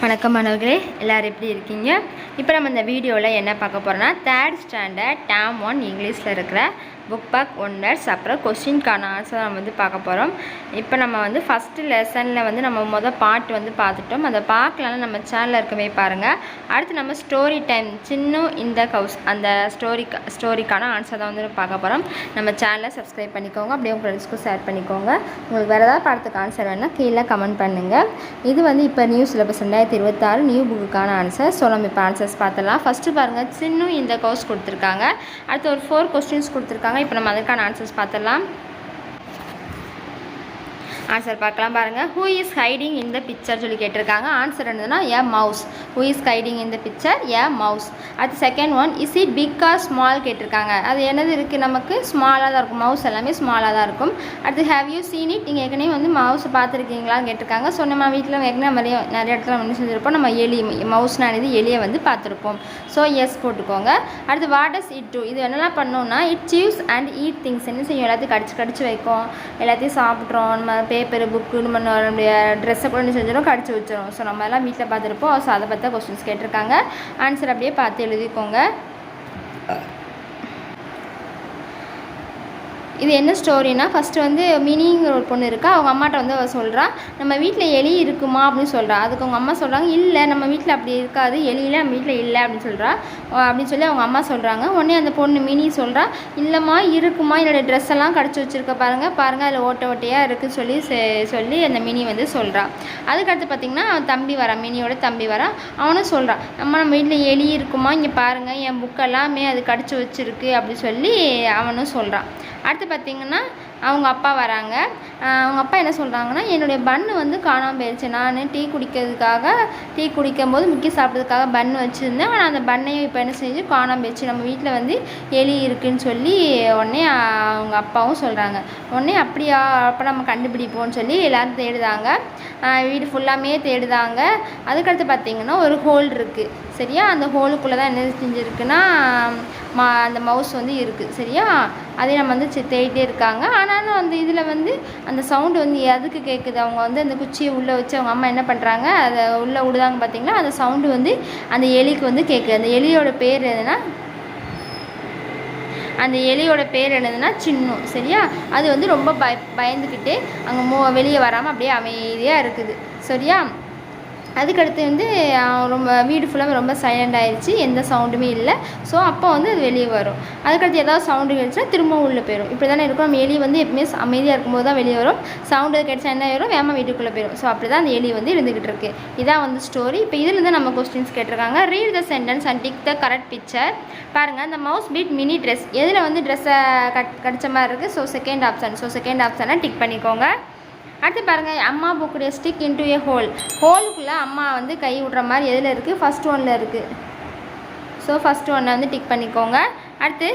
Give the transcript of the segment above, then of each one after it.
வணக்கம் மாணவர்களே, எல்லோரும் எப்படி இருக்கீங்க? இப்போ நம்ம இந்த வீடியோவில் என்ன பார்க்க போகிறோன்னா, 3rd ஸ்டாண்டர்ட் டேர்ம் 1 இங்கிலீஷில் இருக்கிற புக் பேக் ஒன்வர்ட்ஸ் அப்புறம் கொஸ்டின்கான ஆன்சர் நம்ம பார்க்க போகிறோம். இப்போ நம்ம ஃபஸ்ட்டு லெசனில் நம்ம பாட்டு பார்த்துட்டோம். அதை பார்க்கலன்னா நம்ம சேனலில் இருக்கவே பாருங்கள். அடுத்து நம்ம ஸ்டோரி டைம் சின்னு இந்த கவுஸ் அந்த ஸ்டோரிக்கான ஆன்சர் தான் பார்க்க போகிறோம். நம்ம சேனலை சப்ஸ்கிரைப் பண்ணிக்கோங்க, அப்படியே உங்கள் ஃப்ரெண்ட்ஸ்க்கும் ஷேர் பண்ணிக்கோங்க. உங்களுக்கு வேறு ஏதாவது பாடத்துக்கு ஆன்சர் வேணால் கீழே கமெண்ட் பண்ணுங்கள். இது இப்போ நியூ சிலபஸ் 2026 நியூ புக்குக்கான ஆன்சர். ஸோ நம்ம இப்போ ஆன்சர்ஸ் பார்த்துலாம். ஃபஸ்ட்டு பாருங்கள், சின்னு இந்த கவுஸ் கொடுத்துருக்காங்க. அடுத்து ஒரு 4 கொஸ்டின்ஸ் கொடுத்துருக்காங்க. இப்போ நம்ம அதுக்கான ஆன்சர்ஸ் பார்த்துடலாம். ஆன்சர் பார்க்கலாம் பாருங்கள். ஹூ இஸ் ஹைடிங் இந்த பிக்சர் சொல்லி கேட்டிருக்காங்க. ஆன்சர் என்னதுன்னா a mouse. Who is hiding இந்த பிக்சர் எ மவுஸ். அடுத்து second one, is it big or small கேட்டிருக்காங்க. அது என்னது இருக்குது, நமக்கு ஸ்மாலாக தான் இருக்கும். மவுஸ் எல்லாமே ஸ்மாலாக தான் இருக்கும். அடுத்து ஹேவ் யூ சீன் இட், நீங்கள் ஏற்கனவே மவுஸ் பார்த்துருக்கீங்களான்னு கேட்டிருக்காங்க. ஸோ நம்ம வீட்டில் ஏற்கனவே நிறைய இடத்துல செஞ்சுருப்போம். நம்ம மவுஸ்னானது எலியை பார்த்துருப்போம். ஸோ எஸ் போட்டுக்கோங்க. அடுத்து வாட் டஸ் இட் டூ, இது என்னெல்லாம் பண்ணோன்னா இட் சீவ்ஸ் அண்ட் ஈட் திங்ஸ். என்ன செய்யும், எல்லாத்தையும் கடிச்சு வைக்கும், எல்லாத்தையும் சாப்பிட்றோம். நம்ம பேப்பர் புக்கு நம்மளுடைய ட்ரெஸ்ஸை கூட செஞ்சிடும், கடிச்சு வச்சிடும். ஸோ நம்ம எல்லாம் வீட்டில் பார்த்துருப்போம். ஸோ அதை பற்றி கொஸ்டின்ஸ் கேட்டிருக்காங்க. ஆன்சர் அப்படியே பார்த்து எழுதிக்கோங்க. இது என்ன ஸ்டோரினா, ஃபஸ்ட்டு மினிங்கிற ஒரு பொண்ணு இருக்கா. அவங்க அம்மாட்ட அவள் சொல்கிறா, நம்ம வீட்டில் எலி இருக்குமா அப்படின்னு சொல்கிறா. அதுக்கு அவங்க அம்மா சொல்கிறாங்க, இல்லை நம்ம வீட்டில் அப்படி இருக்காது, எலியில் நம்ம வீட்டில் இல்லை அப்படின்னு சொல்கிறா. அப்படின்னு சொல்லி அவங்க அம்மா சொல்கிறாங்க. உடனே அந்த பொண்ணு மினி சொல்கிறா, இல்லைம்மா இருக்குமா, என்னோடய ட்ரெஸ் எல்லாம் கடிச்சு வச்சுருக்க பாருங்கள் அதில் ஓட்டையாக இருக்குது சொல்லி அந்த மினி சொல்கிறா. அதுக்கடுத்து பார்த்திங்கன்னா அவன் தம்பி வரான், மினியோட தம்பி வரான். அவனும் சொல்கிறான், அம்மா நம்ம வீட்டில் எலி இருக்குமா, இங்கே பாருங்கள் என் புக்கெல்லாமே அது கடிச்சு வச்சுருக்கு அப்படி சொல்லி அவனும் சொல்கிறான். அடுத்து பார்த்திங்கன்னா அவங்க அப்பா வராங்க. அவங்க அப்பா என்ன சொல்கிறாங்கன்னா, என்னுடைய பன்னு காணாமல் போயிடுச்சு. நான் டீ குடிக்கும்போது முக்கிய சாப்பிட்றதுக்காக பன்னு வச்சுருந்தேன். ஆனால் அந்த பண்ணையும் இப்போ என்ன செஞ்சு காணாமல் போயிடுச்சு. நம்ம வீட்டில் எலி இருக்குதுன்னு சொல்லி உடனே அவங்க அப்பாவும் சொல்கிறாங்க. உடனே அப்படியா, அப்போ நம்ம கண்டுபிடிப்போம்னு சொல்லி எல்லோரும் தேடுதாங்க. வீடு ஃபுல்லாமே தேடுதாங்க. அதுக்கடுத்து பார்த்திங்கன்னா ஒரு ஹோல் இருக்குது சரியா. அந்த ஹோலுக்குள்ளே தான் என்ன செஞ்சுருக்குன்னா அந்த மவுஸ் இருக்குது சரியா. அதே நம்ம தேடிட்டே இருக்காங்க. ஆனாலும் அந்த இதில் அந்த சவுண்டு எதுக்கு கேட்குது, அவங்க அந்த குச்சியை உள்ளே வச்சு அவங்க அம்மா என்ன பண்ணுறாங்க, அதை உள்ளே விடுதாங்க பார்த்திங்களா. அந்த சவுண்டு அந்த எலிக்கு கேட்குது. அந்த எலியோட பேர் என்னதுன்னா சின்னு சரியா. அது ரொம்ப பயந்துக்கிட்டு அங்கே வெளியே வராமல் அப்படியே அமைதியாக இருக்குது சரியா. அதுக்கடுத்து ரொம்ப வீடு ஃபுல்லாக ரொம்ப சைலண்ட் ஆகிடுச்சு, எந்த சவுண்டுமே இல்லை. ஸோ அப்போ அது வெளியே வரும். அதுக்கடுத்து ஏதாவது சவுண்டு கிடச்சுன்னா திரும்ப உள்ளே போயிடும். இப்படி தானே இருக்கும். நம்ம எலி எப்பவுமே அமைதியாக இருக்கும்போது தான் வெளியே வரும். சவுண்டு கிடச்சா என்ன வரும், வேமா வீட்டுக்குள்ளே போயிடும். ஸோ அப்படி தான் அந்த எலி இருந்துக்கிட்டு இருக்கு. இதான் ஸ்டோரி. இப்போ இதில் நம்ம கொஸ்டின்ஸ் கேட்டிருக்காங்க. Read the sentence and tick the correct picture. பாருங்கள், அந்த மவுஸ் பீட் மினி ட்ரெஸ் எதில் ட்ரெஸ்ஸை கடிச்ச மாதிரி இருக்குது. So second option. So second ஆப்ஷனை டிக் பண்ணிக்கோங்க. அடுத்து பாருங்கள், அம்மா புக்குடைய ஸ்டிக் இன்டு ஏ ஹோலுக்குள்ளே அம்மா கை விடுற மாதிரி எதில் இருக்குது, ஃபஸ்ட் ஒன்னில் இருக்குது. ஸோ ஃபஸ்ட் ஒன்னை டிக் பண்ணிக்கோங்க. அடுத்து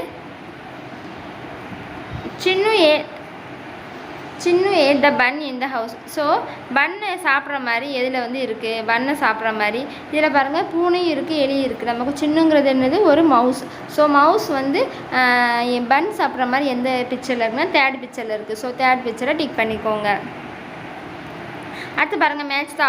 Chinnu ate the bun in the house. So பன்னை சாப்பிட்ற மாதிரி எதில் இருக்குது, பன்னை சாப்பிட்ற மாதிரி. இதில் பாருங்கள், பூனையும் இருக்குது, எலியும் இருக்குது. நமக்கு சின்னுங்கிறது என்னது, ஒரு மவுஸ். ஸோ மவுஸ் பன் சாப்பிட்ற மாதிரி எந்த பிக்சரில் இருக்குன்னா 3rd பிக்சரில் இருக்குது. ஸோ 3rd பிக்சரை டிக் பண்ணிக்கோங்க. அடுத்து பாருங்கள், மேட்ச் த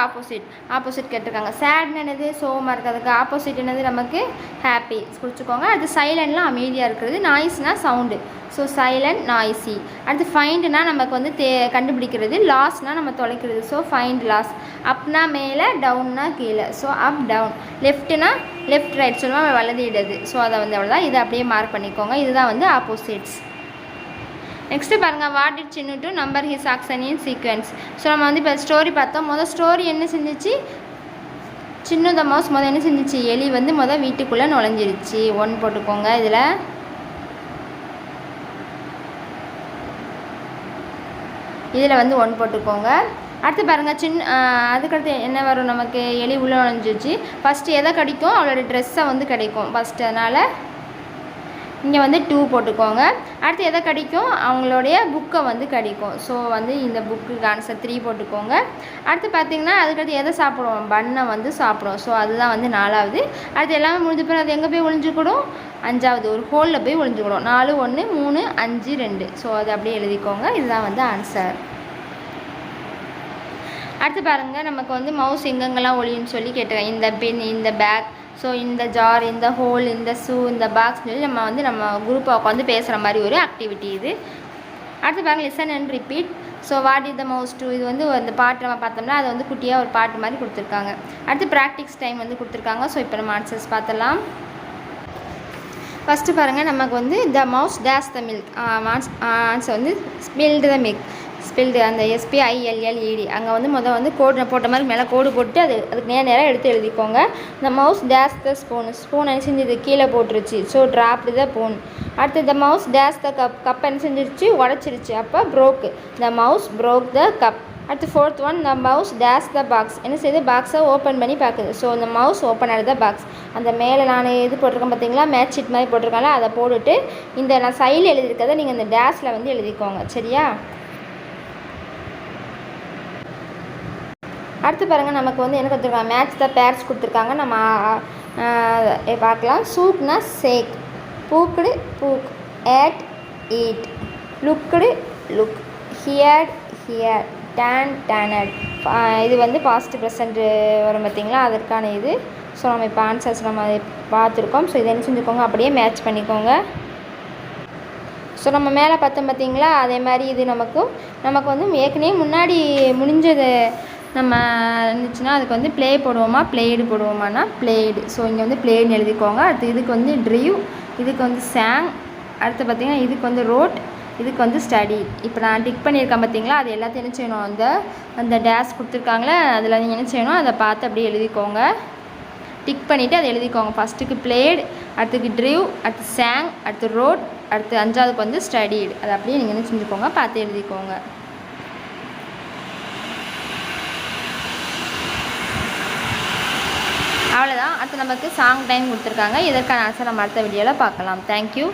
ஆப்போசிட் கேட்டிருக்காங்க. சேட்னு என்னது, சோகமாக இருக்கிறதுக்கு. ஆப்போசிட் என்னது, நமக்கு ஹாப்பி குறிச்சிக்கோங்க. அடுத்து சைலண்ட்லாம் அமைதியாக இருக்கிறது. நாய்ஸ்னால் சவுண்டு. So silent, noisy. அடுத்து ஃபைண்டுனா நமக்கு கண்டுபிடிக்கிறது. லாஸ்னால் நம்ம தொலைக்கிறது. So find loss. அப்னா மேலே, டவுன்னா கீழே. So up down. லெஃப்ட்னா லெஃப்ட் ரைட் சொல்லுவோம், வலது இடது. ஸோ அதை அவ்வளோதான். இதை அப்படியே மார்க் பண்ணிக்கோங்க. இதுதான் ஆப்போசிட்ஸ். நெக்ஸ்ட்டு பாருங்கள், what did Chinnu to number his action in sequence. So நம்ம இப்போ ஸ்டோரி பார்த்தோம். ஸ்டோரி என்ன செஞ்சிச்சு, சின்னு த மவுஸ் என்ன செஞ்சிச்சு, எலி வீட்டுக்குள்ளே நுழைஞ்சிருச்சு. 1 போட்டுக்கோங்க. இதில் 1 போட்டுக்கோங்க. அடுத்து பாருங்கள், அதுக்கடுத்து என்ன வரும், நமக்கு எலி உள்ளே நுழைஞ்சிச்சு. ஃபஸ்ட்டு எதை கிடைக்கும், அவளோட ட்ரெஸ்ஸை கிடைக்கும் ஃபஸ்ட்டு. அதனால் இங்கே 2 போட்டுக்கோங்க. அடுத்து எதை கிடைக்கும், அவங்களுடைய புக்கை கிடைக்கும். ஸோ இந்த புக்குக்கு ஆன்சர் 3 போட்டுக்கோங்க. அடுத்து பார்த்திங்கன்னா அதுக்கடுத்து எதை சாப்பிடுவோம், பன்னை சாப்பிடுவோம். ஸோ அதுதான் 4வது. அடுத்து எல்லாமே முடிஞ்ச பிறகு அது எங்கே போய் ஒழிஞ்சுக்கூடும், 5வது ஒரு ஹோலில் போய் ஒழிஞ்சுக்கூடும். 4 1 3 5 2. ஸோ அது அப்படியே எழுதிக்கோங்க. இதுதான் ஆன்சர். அடுத்து பாருங்கள் நமக்கு வந்து மவுஸ் எங்கெங்கெல்லாம் ஒளியுன்னு சொல்லி கேட்டிருக்காங்க. இந்த பென், இந்த பேக், ஸோ இந்த ஜார், இந்த ஹோல், இந்த ஷூ, இந்த பாக்ஸ் சொல்லி நம்ம குரூப்பாக உட்காந்து பேசுகிற மாதிரி ஒரு ஆக்டிவிட்டி இது. அடுத்து பாருங்கள் listen and repeat. So what is the mouse do, இது வந்து அந்த பாட்டு நம்ம பார்த்தோம்னா அதை வந்து குட்டியாக ஒரு பாட்டு மாதிரி கொடுத்துருக்காங்க. அடுத்து ப்ராக்டிஸ் டைம் வந்து கொடுத்துருக்காங்க. ஸோ இப்போ நம்ம ஆன்சர்ஸ் பார்த்துடலாம். ஃபஸ்ட்டு பாருங்கள் நமக்கு வந்து த mouse dash the milk, answer வந்து ஸ்பில்டு த மில்க். ஸ்பில்டு அந்த SPILLED அங்கே வந்து வந்து கோடு போட்ட மாதிரி மேலே கோடு போட்டு அதுக்கு நேராக எடுத்து எழுதிக்கோங்க. இந்த மவுஸ் டேஷ் த ஸ்பூன் என்ன செஞ்சது கீழே போட்டுருச்சு, ஸோ ட்ராப்டு த போன். அடுத்து the mouse dash the cup என்ன செஞ்சிருச்சு உடச்சிருச்சு, அப்போ broke. The mouse broke the cup. அடுத்து fourth one the mouse dash the box, என்ன செய்யுது பாக்ஸை ஓப்பன் பண்ணி பார்க்குது, ஸோ இந்த மவுஸ் ஓப்பன் ஆகுது த பாக்ஸ். அந்த மேலே நான் இது போட்டிருக்கேன் பார்த்தீங்களா, மேட்ச் ஷீட் மாதிரி போட்டிருக்காங்களா, அதை போட்டுட்டு இந்த நான் சைடில் எழுதியிருக்கிறத நீங்கள் இந்த டேஷில் வந்து எழுதிக்கோங்க. சரியா? அடுத்து பாருங்கள் நமக்கு வந்து என்ன கொடுத்துருக்காங்க, மேட்ச் த பேர்ஸ் கொடுத்துருக்காங்க. நம்ம பார்க்கலாம். சூக்னா shake, booked book, ate eat, looked look, heard hear, டேனட். இது வந்து பாஸ்ட் ப்ரெசண்ட் வரும் பார்த்தீங்களா, அதற்கான இது. ஸோ நம்ம இப்போ ஆன்சர்ஸ் நம்ம பார்த்துருக்கோம். ஸோ இதை என்ன செஞ்சுக்கோங்க, அப்படியே மேட்ச் பண்ணிக்கோங்க. ஸோ நம்ம மேலே பார்த்தோம் பார்த்தீங்களா, அதே மாதிரி இது நமக்கு வந்து ஏற்கனவே முன்னாடி முடிஞ்சது நம்ம இருந்துச்சுன்னா அதுக்கு வந்து ப்ளே போடுவோமா ப்ளேடு போடுவோமானா ப்ளேடு. ஸோ இங்கே வந்து ப்ளேடுன்னு எழுதிக்கோங்க. அடுத்து இதுக்கு வந்து ட்ரீவ், இதுக்கு வந்து சாங், அடுத்து பார்த்திங்கன்னா இதுக்கு வந்து ரோட், இதுக்கு வந்து ஸ்டடி. இப்போ நான் டிக் பண்ணியிருக்கேன் பார்த்தீங்களா, அது எல்லாத்தையும் என்ன செய்யணும், அந்த டேஷ் கொடுத்துருக்காங்களே அதில் நீங்கள் என்ன செய்யணும், அதை பார்த்து அப்படியே எழுதிக்கோங்க. டிக் பண்ணிவிட்டு அதை எழுதிக்கோங்க. ஃபஸ்ட்டுக்கு ப்ளேடு, அடுத்துக்கு ட்ரீவ், அடுத்து சாங், அடுத்து ரோட், அடுத்து 5ஆவதுக்கு வந்து ஸ்டடிடு. அதை அப்படியே நீங்கள் என்ன செஞ்சுக்கோங்க, பார்த்து எழுதிக்கோங்க. அவ்வளோதான். அடுத்து நமக்கு சாங் டைம் கொடுத்துருக்காங்க. இதற்கான ஆன்சர் நம்ம அடுத்த வீடியோவில் பார்க்கலாம். தேங்க்யூ.